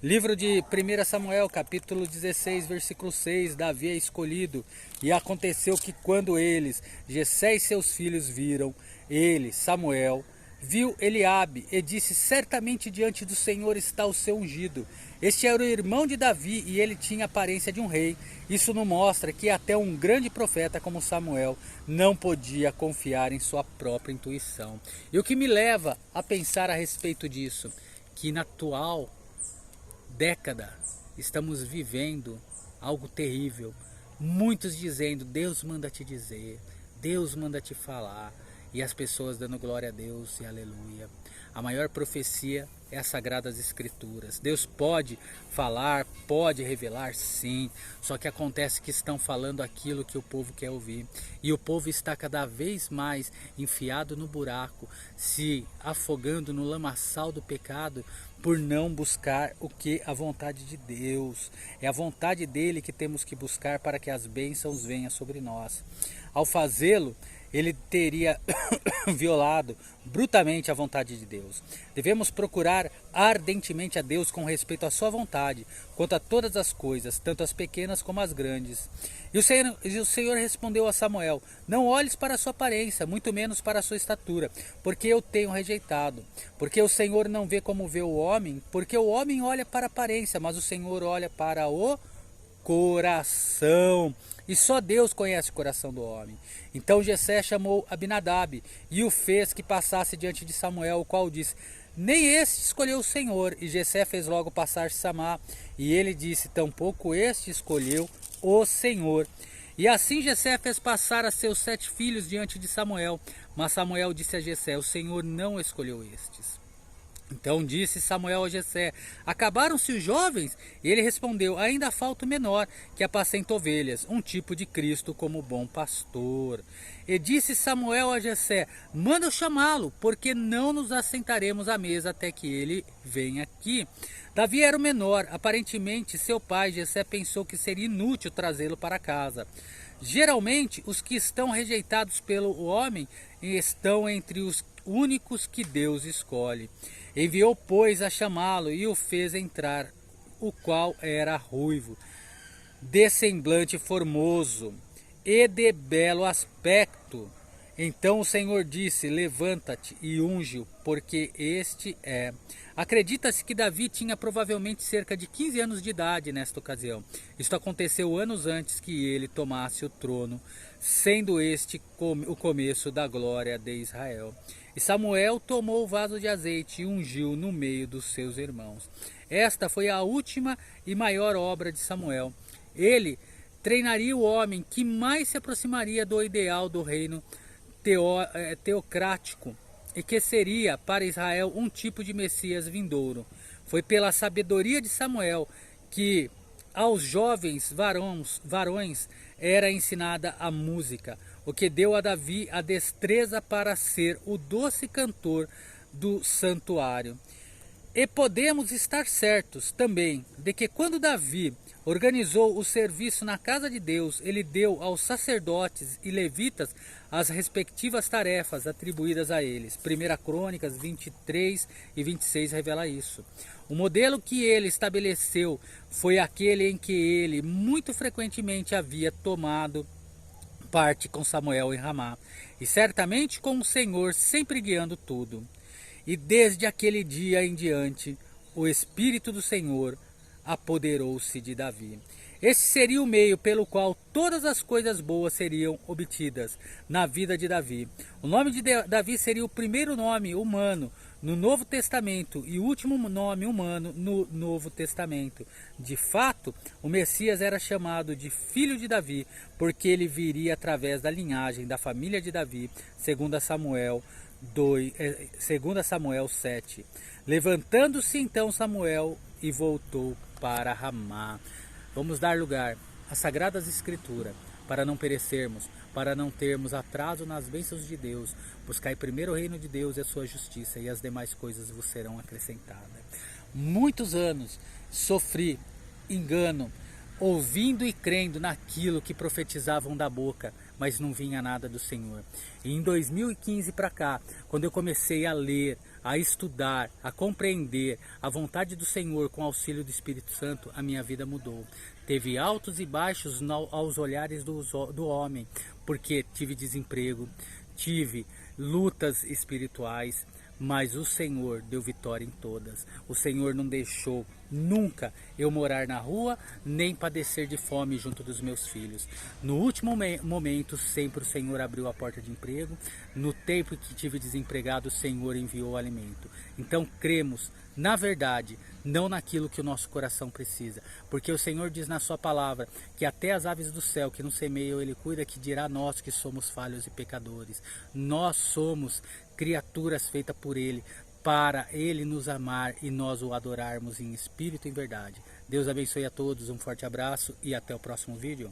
Livro de 1 Samuel, capítulo 16, versículo 6, Davi é escolhido. E aconteceu que quando eles, Jessé e seus filhos viram, ele, Samuel, viu Eliabe e disse, certamente diante do Senhor está o seu ungido. Este era o irmão de Davi e ele tinha a aparência de um rei. Isso nos mostra que até um grande profeta como Samuel não podia confiar em sua própria intuição. E o que me leva a pensar a respeito disso, que na atual década estamos vivendo algo terrível. Muitos dizendo, Deus manda te dizer, Deus manda te falar. E as pessoas dando glória a Deus e aleluia. A maior profecia é as Sagradas Escrituras. Deus pode falar, pode revelar, sim. Só que acontece que estão falando aquilo que o povo quer ouvir. E o povo está cada vez mais enfiado no buraco, se afogando no lamaçal do pecado, por não buscar o que a vontade de Deus. É a vontade dele que temos que buscar para que as bênçãos venham sobre nós. Ao fazê-lo, ele teria violado brutalmente a vontade de Deus. Devemos procurar ardentemente a Deus com respeito à sua vontade, quanto a todas as coisas, tanto as pequenas como as grandes. E o Senhor respondeu a Samuel, não olhes para a sua aparência, muito menos para a sua estatura, porque eu tenho rejeitado. Porque o Senhor não vê como vê o homem, porque o homem olha para a aparência, mas o Senhor olha para o coração. E só Deus conhece o coração do homem. Então Jessé chamou Abinadab e o fez que passasse diante de Samuel, o qual disse, nem este escolheu o Senhor. E Jessé fez logo passar Samá. E ele disse, tampouco este escolheu o Senhor. E assim Jessé fez passar a seus 7 filhos diante de Samuel. Mas Samuel disse a Jessé, o Senhor não escolheu estes. Então disse Samuel a Jessé, acabaram-se os jovens? E ele respondeu, ainda falta o menor, que apacenta ovelhas, um tipo de Cristo como bom pastor. E disse Samuel a Jessé, manda eu chamá-lo, porque não nos assentaremos à mesa até que ele venha aqui. Davi era o menor, aparentemente seu pai Jessé pensou que seria inútil trazê-lo para casa. Geralmente os que estão rejeitados pelo homem estão entre os únicos que Deus escolhe. Enviou, pois, a chamá-lo e o fez entrar, o qual era ruivo, de semblante formoso e de belo aspecto. Então o Senhor disse, levanta-te e unge-o, porque este é. Acredita-se que Davi tinha provavelmente cerca de 15 anos de idade nesta ocasião. Isto aconteceu anos antes que ele tomasse o trono, sendo este o começo da glória de Israel. E Samuel tomou o vaso de azeite e ungiu no meio dos seus irmãos. Esta foi a última e maior obra de Samuel. Ele treinaria o homem que mais se aproximaria do ideal do reino teocrático e que seria para Israel um tipo de Messias vindouro. Foi pela sabedoria de Samuel que aos jovens varões era ensinada a música, o que deu a Davi a destreza para ser o doce cantor do santuário. E podemos estar certos também de que quando Davi organizou o serviço na casa de Deus, ele deu aos sacerdotes e levitas as respectivas tarefas atribuídas a eles. 1 Crônicas 23 e 26 revela isso. O modelo que ele estabeleceu foi aquele em que ele muito frequentemente havia tomado parte com Samuel em Ramá, e certamente com o Senhor sempre guiando tudo. E desde aquele dia em diante, o Espírito do Senhor apoderou-se de Davi. Esse seria o meio pelo qual todas as coisas boas seriam obtidas na vida de Davi. O nome de Davi seria o primeiro nome humano no Novo Testamento e o último nome humano no Novo Testamento. De fato, o Messias era chamado de Filho de Davi, porque ele viria através da linhagem da família de Davi, segundo Samuel 7. Levantando-se então Samuel e voltou para Ramá. Vamos dar lugar às Sagradas Escrituras, para não perecermos, para não termos atraso nas bênçãos de Deus. Buscai primeiro o reino de Deus e a sua justiça, e as demais coisas vos serão acrescentadas. Muitos anos sofri engano, ouvindo e crendo naquilo que profetizavam da boca, mas não vinha nada do Senhor. E em 2015 para cá, quando eu comecei a ler a estudar, a compreender a vontade do Senhor com auxílio do Espírito Santo, a minha vida mudou. Teve altos e baixos aos olhares do homem, porque tive desemprego, tive lutas espirituais, mas o Senhor deu vitória em todas. O Senhor não deixou nunca eu morar na rua, nem padecer de fome junto dos meus filhos. No último momento, sempre o Senhor abriu a porta de emprego. No tempo que tive desempregado, o Senhor enviou o alimento. Então cremos na verdade, não naquilo que o nosso coração precisa. Porque o Senhor diz na sua palavra que até as aves do céu que não semeiam, Ele cuida, que dirá nós que somos falhos e pecadores. Nós somos criaturas feitas por Ele, para Ele nos amar e nós o adorarmos em espírito e em verdade. Deus abençoe a todos, um forte abraço e até o próximo vídeo.